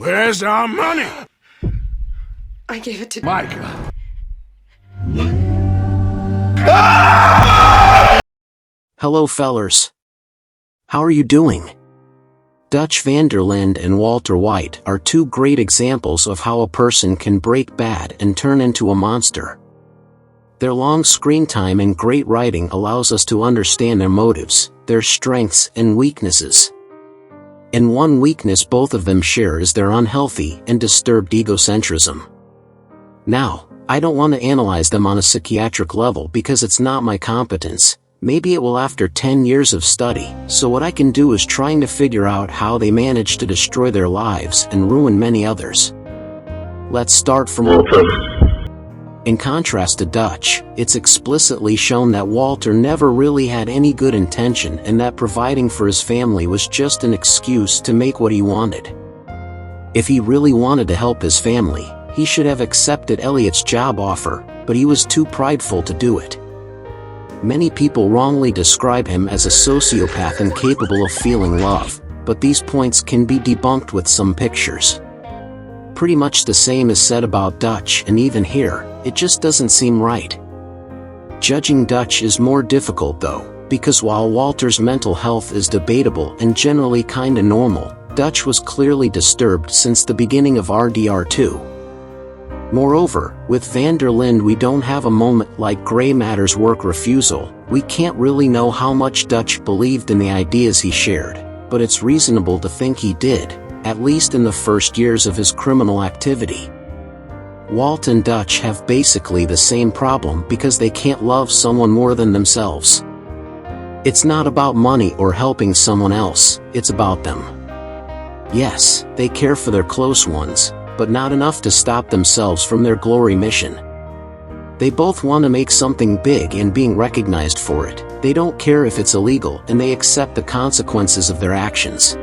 Where's our money? I gave it to Micah. Hello fellers. How are you doing? Dutch van der Linde and Walter White are two great examples of how a person can break bad and turn into a monster. Their long screen time and great writing allows us to understand their motives, their strengths and weaknesses. And one weakness both of them share is their unhealthy and disturbed egocentrism. Now, I don't want to analyze them on a psychiatric level because it's not my competence. Maybe it will after 10 years of study, so what I can do is trying to figure out how they managed to destroy their lives and ruin many others. Let's start from Walter. In contrast to Dutch, it's explicitly shown that Walter never really had any good intention and that providing for his family was just an excuse to make what he wanted. If he really wanted to help his family, he should have accepted Elliot's job offer, but he was too prideful to do it. Many people wrongly describe him as a sociopath incapable of feeling love, but these points can be debunked with some pictures. Pretty much the same is said about Dutch, and even here, it just doesn't seem right. Judging Dutch is more difficult though, because while Walter's mental health is debatable and generally kinda normal, Dutch was clearly disturbed since the beginning of RDR2. Moreover, with van der Linde we don't have a moment like Grey Matter's work refusal. We can't really know how much Dutch believed in the ideas he shared, but it's reasonable to think he did, at least in the first years of his criminal activity. Walt and Dutch have basically the same problem because they can't love someone more than themselves. It's not about money or helping someone else, it's about them. Yes, they care for their close ones, but not enough to stop themselves from their glory mission. They both want to make something big and being recognized for it. They don't care if it's illegal and they accept the consequences of their actions.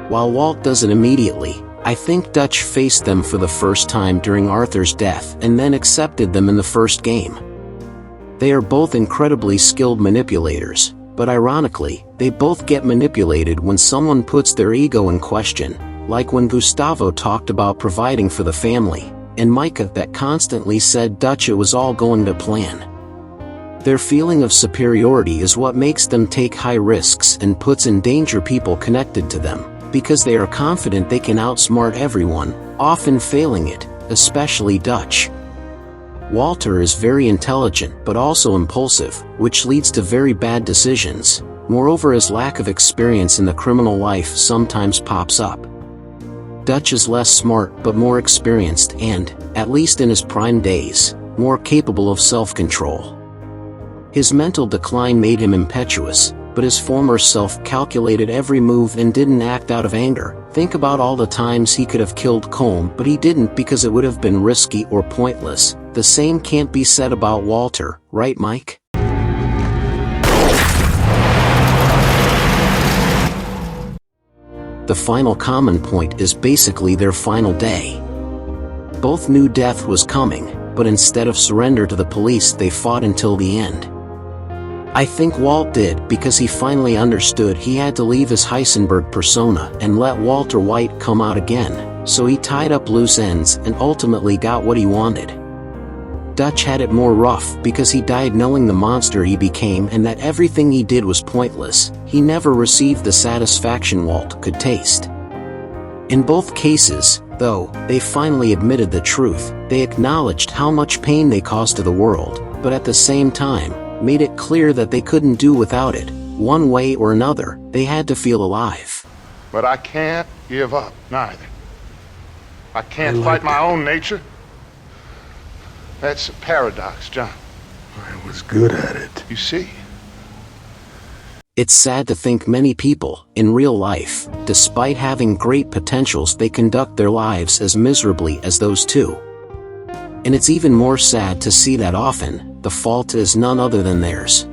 While Walt does it immediately, I think Dutch faced them for the first time during Arthur's death and then accepted them in the first game. They are both incredibly skilled manipulators, but ironically, they both get manipulated when someone puts their ego in question, like when Gustavo talked about providing for the family, and Micah that constantly said Dutch it was all going to plan. Their feeling of superiority is what makes them take high risks and puts in danger people connected to them, because they are confident they can outsmart everyone, often failing it, especially Dutch. Walter is very intelligent but also impulsive, which leads to very bad decisions. Moreover, his lack of experience in the criminal life sometimes pops up. Dutch is less smart but more experienced and, at least in his prime days, more capable of self-control. His mental decline made him impetuous, but his former self calculated every move and didn't act out of anger. Think about all the times he could have killed Colm but he didn't because it would have been risky or pointless. The same can't be said about Walter, right Mike? The final common point is basically their final day. Both knew death was coming, but instead of surrender to the police they fought until the end. I think Walt did because he finally understood he had to leave his Heisenberg persona and let Walter White come out again, so he tied up loose ends and ultimately got what he wanted. Dutch had it more rough because he died knowing the monster he became and that everything he did was pointless. He never received the satisfaction Walt could taste. In both cases, though, they finally admitted the truth. They acknowledged how much pain they caused to the world, but at the same time, made it clear that they couldn't do without it. One way or another, they had to feel alive. But I can't give up, neither. I can't fight my own nature. That's a paradox, John. I was good at it. You see? It's sad to think many people, in real life, despite having great potentials, they conduct their lives as miserably as those two. And it's even more sad to see that often, the fault is none other than theirs.